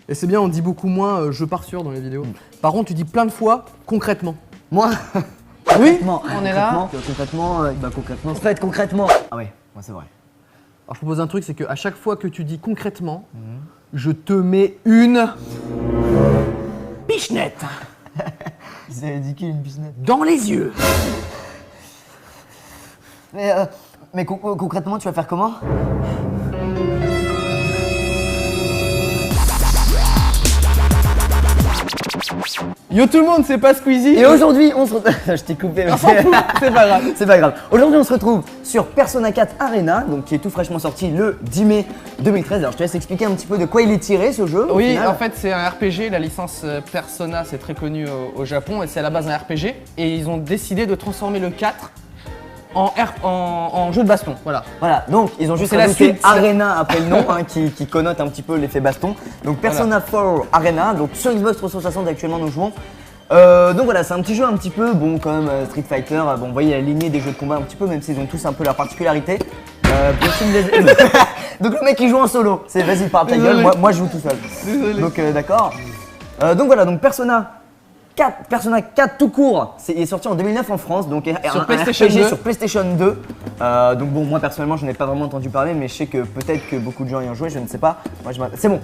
Et c'est bien, on dit beaucoup moins je pars sur dans les vidéos. Par contre, tu dis plein de fois concrètement. Moi Oui, on est là. Concrètement, ça peut être concrètement. Ah ouais, c'est vrai. Alors je propose un truc, c'est qu'à chaque fois que tu dis concrètement, je te mets une pichenette Vous avez dit une biznette. dans les yeux. Mais concrètement, tu vas faire comment? Yo tout le monde, c'est pas Squeezie. Et aujourd'hui, on se retrouve. Je t'ai coupé, mais c'est pas grave. C'est pas grave. Aujourd'hui, on se retrouve sur Persona 4 Arena, donc qui est tout fraîchement sorti le 10 mai 2013. Alors, je te laisse expliquer un petit peu de quoi il est tiré ce jeu. Oui, en fait, c'est un RPG. La licence Persona, c'est très connu au Japon et c'est à la base un RPG. Et ils ont décidé de transformer le 4 en jeu de baston. Voilà. Donc ils ont juste c'est la rajouté suite. Arena après le nom, qui connote un petit peu l'effet baston. Donc Persona 4 Arena, donc sur Xbox 360 actuellement nous jouons. Donc voilà, c'est un petit jeu un petit peu, bon quand même Street Fighter, bon vous voyez la lignée des jeux de combat un petit peu, même s'ils ont tous un peu leur particularité. Donc le mec il joue en solo, c'est vas-y parle ta gueule, moi je joue tout seul. Désolé. Donc d'accord. Donc voilà, donc Persona 4 tout court, il est sorti en 2009 en France, donc Sur un PlayStation RPG 2. sur PlayStation 2. Donc bon, moi personnellement, je n'ai pas vraiment entendu parler, mais je sais que peut-être que beaucoup de gens y ont joué, je ne sais pas. C'est bon.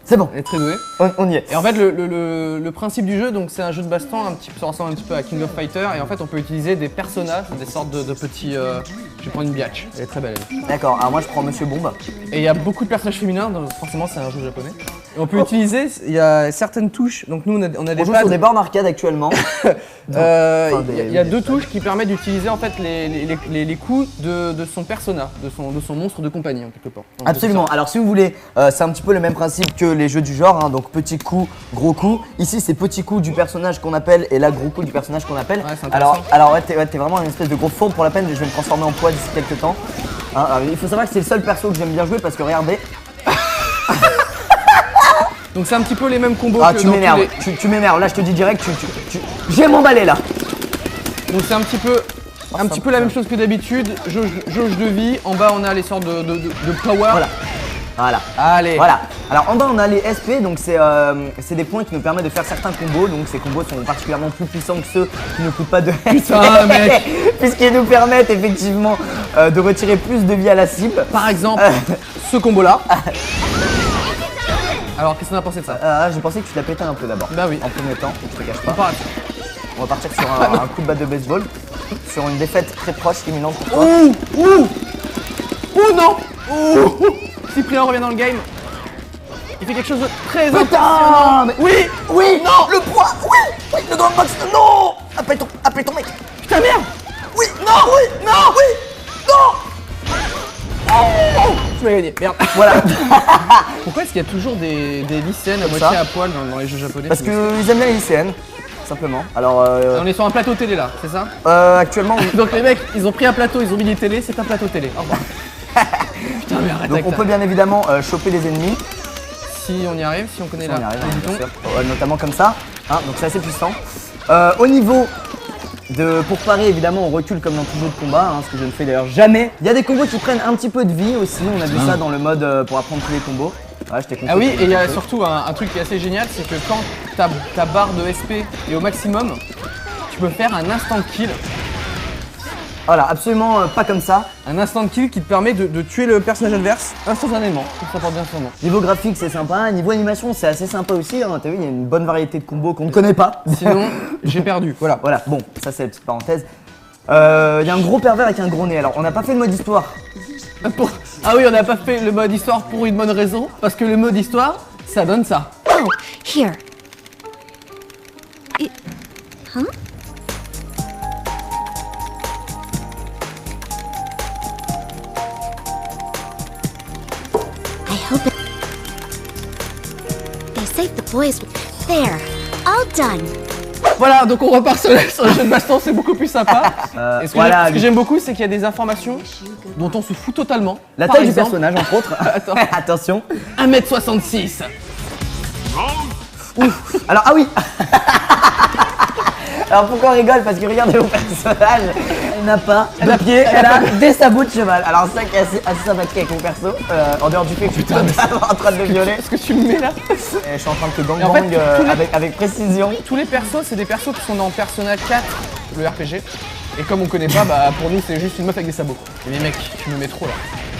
C'est bon, Elle est très douée. on y est. Et en fait, le principe du jeu, donc c'est un jeu de baston, ça ressemble un petit peu à King of Fighter. Et en fait, on peut utiliser des personnages, des sortes de petits. Je vais prendre une biatch. Elle est très belle. Elle. D'accord, alors moi je prends Monsieur Bombe. Et il y a beaucoup de personnages féminins, donc forcément, c'est un jeu japonais. Et on peut utiliser, il y a certaines touches. Donc nous, on a des On joue pads. sur des bornes arcade actuellement. Il y a deux touches qui permettent d'utiliser en fait les coups de son persona, de son monstre de compagnie en quelque part. Donc, Absolument, alors si vous voulez, c'est un petit peu le même principe que les jeux du genre, donc petit coup, gros coup. Ici c'est petit coup du personnage qu'on appelle et là gros coup du personnage qu'on appelle. Ouais, c'est intéressant. Alors ouais, t'es vraiment une espèce de gros fourbe pour la peine, je vais me transformer en poids d'ici quelques temps. Alors, il faut savoir que c'est le seul perso que j'aime bien jouer parce que regardez. Donc c'est un petit peu les mêmes combos Ah que tu dans m'énerves, tous les... tu m'énerves, là je te dis direct, j'ai m'emballé là. Donc c'est un petit peu la même chose que d'habitude, jauge de vie, en bas on a les sortes de power. Voilà. Allez. Voilà. Alors en bas on a les SP, donc c'est des points qui nous permettent de faire certains combos. Donc ces combos sont particulièrement plus puissants que ceux qui ne coûtent pas de SP. Putain mec. Puisqu'ils nous permettent effectivement de retirer plus de vie à la cible. Par exemple, ce combo là. Alors qu'est-ce qu'on a pensé de ça? J'ai pensé que tu l'as pété un peu d'abord. Bah oui. En premier temps, je te cache On pas. part. On va partir sur un coup de batte de baseball. Sur une défaite très proche, imminente pour toi. Ouh non. Ouh. Cyprien revient dans le game. Il fait quelque chose de très impressionnant. mais- Oui. Oui, non, le poids, oui, le grand box, non. Appelle ton mec. Putain merde. Oui, non, Tu m'as gagné. Merde. Voilà. Pourquoi est-ce qu'il y a toujours des lycéennes à Comme moitié ça. à poil dans les jeux japonais? Parce qu'ils aiment bien les lycéennes, simplement. Alors, On est sur un plateau télé là, c'est ça? actuellement, oui. Donc les mecs, ils ont pris un plateau, ils ont mis des télés, c'est un plateau télé. Au revoir. Putain mais arrête Donc avec on ça. peut bien évidemment choper les ennemis. Si on y arrive, si on connaît Si on y la arrive, les bien boutons. sûr. Notamment comme ça. Donc c'est assez puissant. Au niveau pour parer, évidemment, on recule comme dans tout jeu de combat, ce que je ne fais d'ailleurs jamais. Il y a des combos qui prennent un petit peu de vie aussi. On a vu ça dans le mode pour apprendre tous les combos. Ouais, je t'ai compris. Ah oui, et il y a surtout un truc qui est assez génial, c'est que quand ta barre de SP est au maximum, tu peux faire un instant kill. Voilà, absolument pas comme ça. Un instant kill qui te permet de tuer le personnage adverse instantanément. Ça porte bien son nom. Niveau graphique, c'est sympa. Niveau animation, c'est assez sympa aussi. T'as vu, il y a une bonne variété de combos qu'on ne connaît pas. Sinon, j'ai perdu. Voilà. Voilà, bon, ça c'est la petite parenthèse. Il y a un gros pervers avec un gros nez. Alors, on n'a pas fait le mode histoire. Ah oui, on n'a pas fait le mode histoire pour une bonne raison, parce que le mode histoire, ça donne ça. Oh, here. Huh? I hope it. They saved the boys. There. All done. Voilà, donc on repart sur le jeu de baston, c'est beaucoup plus sympa. Et ce que voilà, ce que j'aime beaucoup, c'est qu'il y a des informations dont on se fout totalement. La Par taille du exemple, personnage, entre autres. Attends. Attention. 1m66. Alors, ah oui. Alors pourquoi on rigole? Parce que regardez mon personnage, Elle n'a pas de pied, elle a des sabots de cheval. Alors ça qui est assez sympathique avec mon perso, en dehors du fait que je suis en train de le violer. Qu'est-ce que tu me mets là? Et je suis en train de te Et en fait, gangbang avec précision. Tous les persos, c'est des persos qui sont dans Persona 4, le RPG. Et comme on connaît pas, bah pour nous c'est juste une meuf avec des sabots. Mais mec, tu me mets trop là.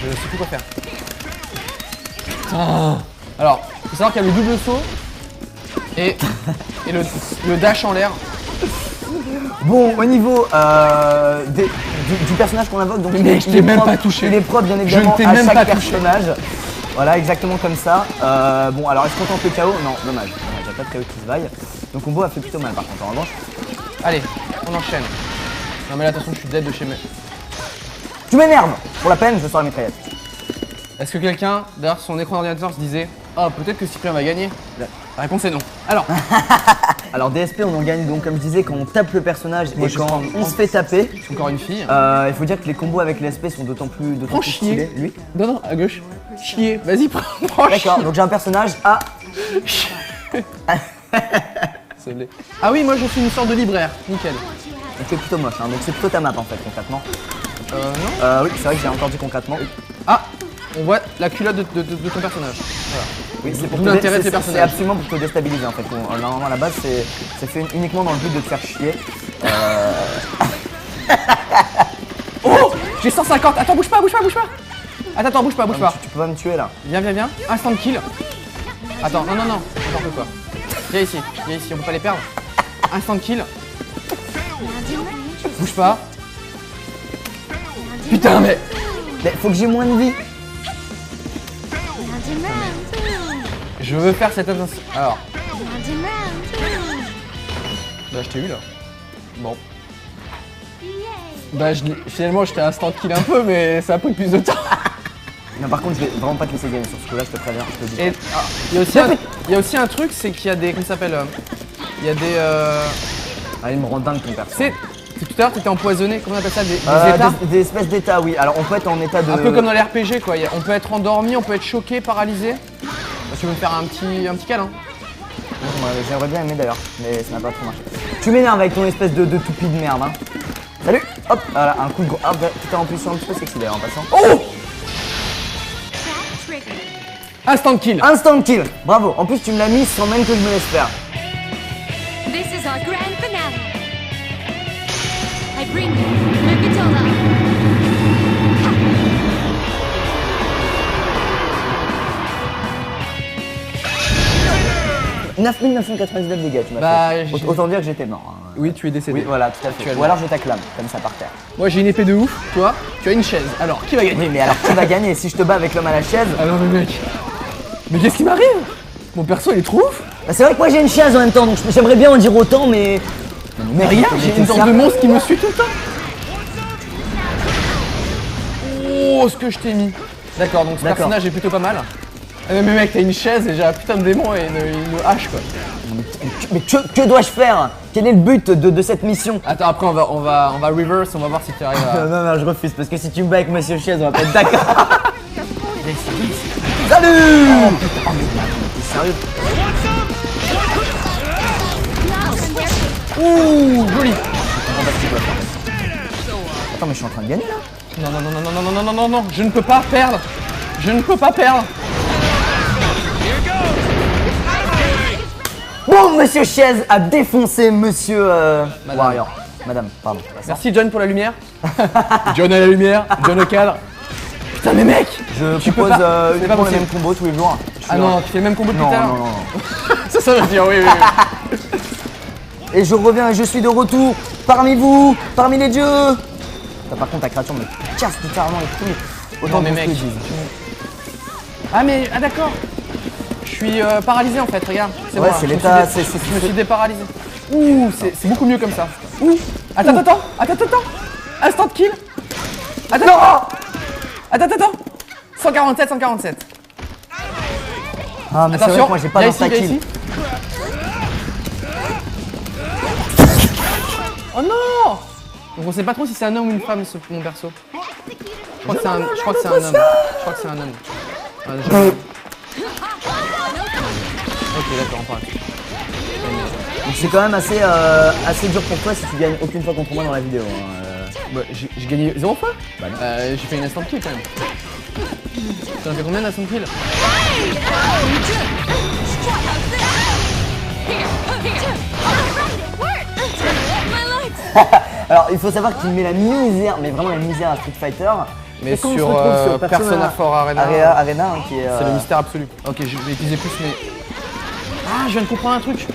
Je sais plus quoi faire. Putain. Alors, faut savoir qu'il y a le double saut et le dash en l'air. Bon, au niveau du personnage qu'on invoque, donc Mais je t'ai même pas touché. Il est propre bien évidemment t'ai à même chaque pas touché. personnage. Voilà, exactement comme ça. Bon, alors est-ce qu'on tente le KO? Non, dommage. Il n'y a pas de KO qui se vaille. Donc combo a fait plutôt mal par contre en revanche. Allez, on enchaîne. Non mais là attention, je suis dead de chez moi. Tu m'énerves. Pour la peine, je sors la mitraillette. Est-ce que quelqu'un, derrière son écran d'ordinateur, se disait oh, peut-être que Cyprien va gagner? La réponse est non. Alors, Alors DSP, on en gagne donc comme je disais quand on tape le personnage Moi, et je quand prends- on se fait taper. c'est encore une fille. Il faut dire que les combos avec les SP sont d'autant plus Prends stylés. chier. Lui. Non, non, à gauche. Chier. Vas-y, prends D'accord, chier. donc j'ai un personnage à. Ça me l'est. Ah oui, moi je suis une sorte de libraire. Nickel. Donc c'est plutôt moche, hein. Donc c'est plutôt ta map en fait concrètement. Non. Oui, c'est vrai que j'ai encore dit concrètement. Ah, on voit la culotte de ton personnage. Voilà. Oui, c'est pour D'où te l'intérêt de ces c'est personnages. absolument pour te déstabiliser en fait. Normalement à la base c'est fait uniquement dans le but de te faire chier. Oh, j'ai 150. Attends, bouge pas, bouge pas, bouge pas. Attends, bouge pas, bouge pas. Tu peux pas me tuer là. Viens, viens, viens. Instant kill. Attends, non, n'importe quoi. Viens ici, on peut pas les perdre. Instant kill. Bouge pas. Putain, mais. Mais faut que j'ai moins de vie. Je veux faire cette attention. Alors, bah, je t'ai eu là. Bon. Bah, finalement, je t'ai instant kill un peu, mais ça a pris plus de temps. Non, par contre, je vais vraiment pas te laisser gagner sur ce coup-là, je te préviens. Je te le dis. Et il y a aussi un truc, c'est qu'il y a des. Comment ça s'appelle il y a des. Ah, il me rend dingue ton perso. Tu sais, tout à l'heure, t'étais empoisonné. Comment on appelle ça? Des états? Des espèces d'états, oui. Alors on peut être en état de. Un peu comme dans les RPG, quoi. On peut être endormi, on peut être choqué, paralysé. Bah, tu veux me faire un petit câlin? Ouais, j'aimerais bien aimer d'ailleurs, mais ça n'a pas trop marché. Tu m'énerves avec ton espèce de toupie de merde, hein. Salut. Hop, voilà, un coup de gros. Hop, putain, en plus, un petit peu sexy d'ailleurs en passant. Oh! Instant kill. Instant kill. Bravo. En plus, tu me l'as mis sans même que je me laisse faire. This is our grand finale. I bring you Mercatola. 9999 dégâts, tu m'as Bah, fait. Autant dire que j'étais mort. Hein. Oui, tu es décédé. Oui, voilà, tout à fait. Ou alors je t'acclame, comme ça par terre. Moi, j'ai une épée de ouf. Toi, tu as une chaise. Alors, qui va gagner? Oui, mais alors tu vas gagner si je te bats avec l'homme à la chaise. Ah non, mais mec. Mais qu'est-ce qui m'arrive? Mon perso, il est trop ouf. Bah, c'est vrai que moi j'ai une chaise en même temps, donc j'aimerais bien en dire autant, mais. Mais regarde, j'ai une sorte de monstre qui me suit tout le temps. Oh, ce que je t'ai mis. D'accord, donc ce D'accord. personnage est plutôt pas mal. Ah, mais mec, t'as une chaise et j'ai un putain de démon et une hache, quoi. Mais que dois-je faire? Quel est le but de cette mission? Attends, après on va reverse, on va voir si tu arrives à. Non, je refuse, parce que si tu me bats avec Monsieur Chaise, on va pas être d'accord. Salut! Oh putain, oh, mais t'es sérieux? Ouh, joli. Attends, mais je suis en train de gagner là. Non, je ne peux pas perdre. Je ne peux pas perdre. Bon, Monsieur Chaise a défoncé Monsieur Warrior. Madame, pardon. Merci John pour la lumière. John à la lumière, John au cadre. Putain mais mec, Je tu peux propose pas. C'est pas uniquement les possible. mêmes combos tous les jours. Ah non, tu fais le même combo depuis Non, tout à l'heure. non. Ça veut dire oui. Et je reviens et je suis de retour parmi vous, parmi les dieux. Par contre, ta créature me casse littéralement les couilles. Autant Non, mais qu'on mec, se le dise. Ah d'accord. Je suis paralysé en fait, regarde. Ouais, bon, c'est je me l'état, suis Je me suis déparalysé. Ouh, c'est beaucoup mieux comme ça. Ouh. Attends. Instant kill. Attends. 147. Ah, mais c'est vrai Attention, que moi j'ai pas viens d'insta ici, viens kill. ici. Oh non! Donc on sait pas trop si c'est un homme ou une femme mon perso. Je crois que c'est un homme. Je crois que c'est un homme. Ok, d'accord, on parle. Donc c'est quand même assez dur pour toi si tu gagnes aucune fois contre moi dans la vidéo. Hein. Bah, j'ai gagné 0 fois. Bah non. J'ai fait une instant kill quand même. T'en as fait combien d'instant kill? Alors il faut savoir qu'il met la misère, mais vraiment la misère à Street Fighter. Mais Et quand on se sur, retrouve sur Persona 4 Arena, Arena, hein, qui est. c'est le mystère absolu. Ok, je vais utiliser plus mais... Ah, je viens de comprendre un truc.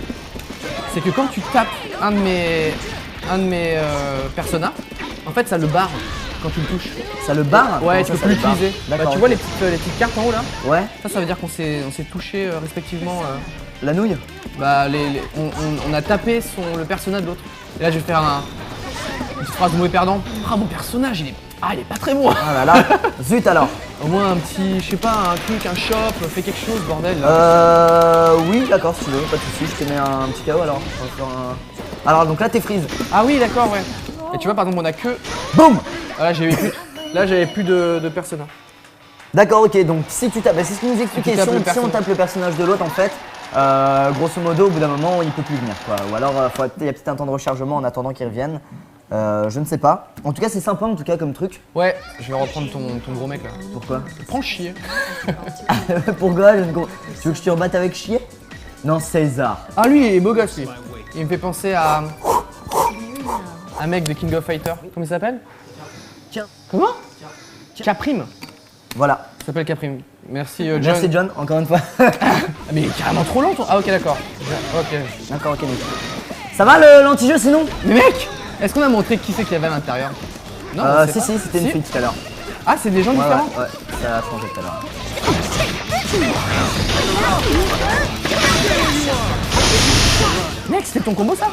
C'est que quand tu tapes un de mes Persona, en fait ça le barre quand tu le touches. Ça le barre. Ouais, Comment tu ça, peux plus ça le barre? l'utiliser. Bah, D'accord. tu vois les petites cartes en haut là? Ouais. Ça veut dire qu'on s'est touché respectivement. La nouille. Bah, on a tapé le personnage de l'autre. Et là, je vais faire une petite phrase de mauvais perdant. Ah, mon personnage, il est pas très bon. Ah là là. Zut alors. Au moins un petit, je sais pas, un truc, un shop, fais quelque chose, bordel. Là. Oui, d'accord, si tu veux, pas de soucis, je te mets un petit KO alors. On va faire alors, donc là, t'es freeze. Ah oui, d'accord, ouais. Et tu vois, par exemple, on a que. Boum. Ah, là, j'avais plus de personnage. D'accord, ok, donc si tu tapes, bah, c'est ce qu'il nous expliquait. Tu tapes le Si on personnage. tape le personnage de l'autre, en fait, grosso modo, au bout d'un moment, il peut plus venir, quoi. Ou alors, il y a peut-être un temps de rechargement en attendant qu'il revienne. Je ne sais pas. En tout cas, c'est sympa, en tout cas, comme truc. Ouais, je vais reprendre ton gros mec là. Pourquoi? Prends chier. Pourquoi? Tu veux que je te rebatte avec chier? Non, César. Ah, lui, il est beau gosse, lui. Il me fait penser à. Un mec de King of Fighter. Comment il s'appelle? Comment? Caprim. Voilà. Il s'appelle Caprim. Merci John. Merci John, encore une fois. Ah, mais il est carrément trop long ton... Ah ok d'accord. Ok. D'accord, ok, nickel. Ça va l'anti-jeu sinon? Mais mec, est-ce qu'on a montré qui c'est qu'il y avait à l'intérieur? Non, on sait Si, pas. si, c'était une fille tout à l'heure. Ah c'est des gens Ouais, différents? ouais, ça a changé tout à l'heure. Mec, c'était ton combo ça?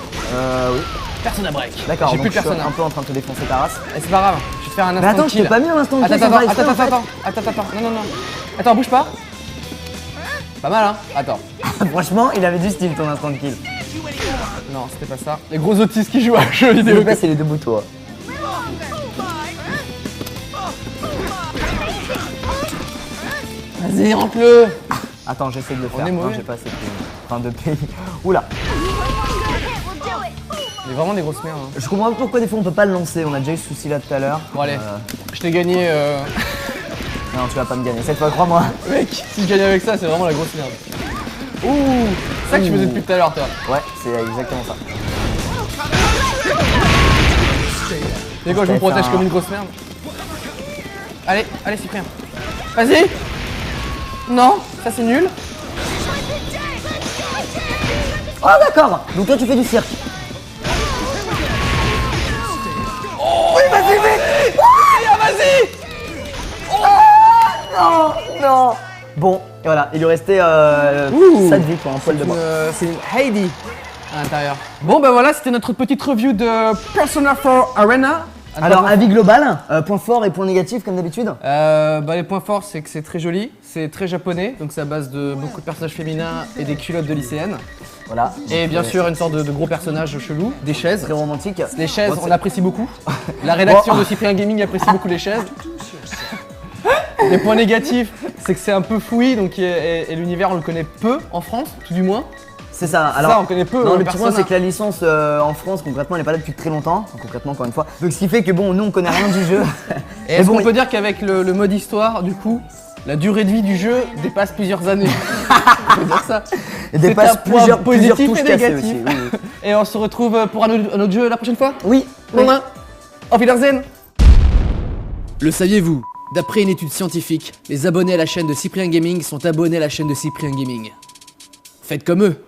Oui. Persona break. D'accord, J'ai donc plus de je suis persona. un peu en train de te défoncer ta race. Eh, c'est pas grave, je vais te faire un instant Mais attends, je kill. t'ai pas mis un instant kill. Attends, sans faire exprès, en fait. attends, non. Attends, bouge pas. Pas mal hein? Attends. Franchement, il avait du style ton instant kill. Non, c'était pas ça. Les gros autistes qui jouent à jeux S'il vidéo. vous plaît, c'est les deux boutons. Vas-y, rentre-le. Attends, j'essaie de le faire. est Non, mauvais. j'ai pas assez de Enfin, de pays. Oula. Il est vraiment des grosses merdes. Hein. Je comprends pas pourquoi des fois on peut pas le lancer. On a déjà eu ce souci là tout à l'heure. Bon allez, je t'ai gagné. Non, tu vas pas me gagner. Cette fois, crois-moi. Mec, si je gagne avec ça, c'est vraiment la grosse merde. Ouh, c'est ça que tu faisais depuis tout à l'heure, toi. Ouais, c'est exactement ça. Et quoi, je me protège comme une grosse merde. Allez, Cyprien. Vas-y. Non, ça c'est nul. Oh, d'accord. Donc toi, tu fais du cirque. Oh, oui, vas-y, vite. Vas-y. Non. Bon, et voilà, il lui restait Ouh. 7 vies, quoi, un poil de bois. C'est une Heidi à l'intérieur. Bon, bah voilà, c'était notre petite review de Persona 4 Arena. Alors, avis global, point fort et point négatif comme d'habitude. Bah, les points forts, c'est que c'est très joli, c'est très japonais, donc c'est à base de beaucoup de personnages féminins et des culottes de lycéennes. Voilà. Et bien sûr, une sorte de gros personnage chelou, des chaises. Très romantique. Les chaises, Bon, on c'est- apprécie beaucoup. La rédaction Bon. de Cyprien Gaming apprécie beaucoup les chaises. Les points négatifs, c'est que c'est un peu fouillis, donc et l'univers on le connaît peu en France, tout du moins. C'est ça. Ça, on connaît peu, Non, le petit point, Persona. c'est que la licence en France, concrètement, elle est pas là depuis très longtemps. Enfin, concrètement, encore une fois. Donc, ce qui fait que bon, nous, on connaît rien du jeu. Et est-ce qu'on peut dire qu'avec le mode histoire, du coup, la durée de vie du jeu dépasse plusieurs années? On peut dire ça. Il dépasse un point plusieurs positif touches et cassées négatif. aussi. Oui, oui. Et on se retrouve pour un autre jeu la prochaine fois? Oui. Bon, ben, auf Wiedersehen. Le saviez-vous? D'après une étude scientifique, les abonnés à la chaîne de Cyprien Gaming sont abonnés à la chaîne de Cyprien Gaming. Faites comme eux.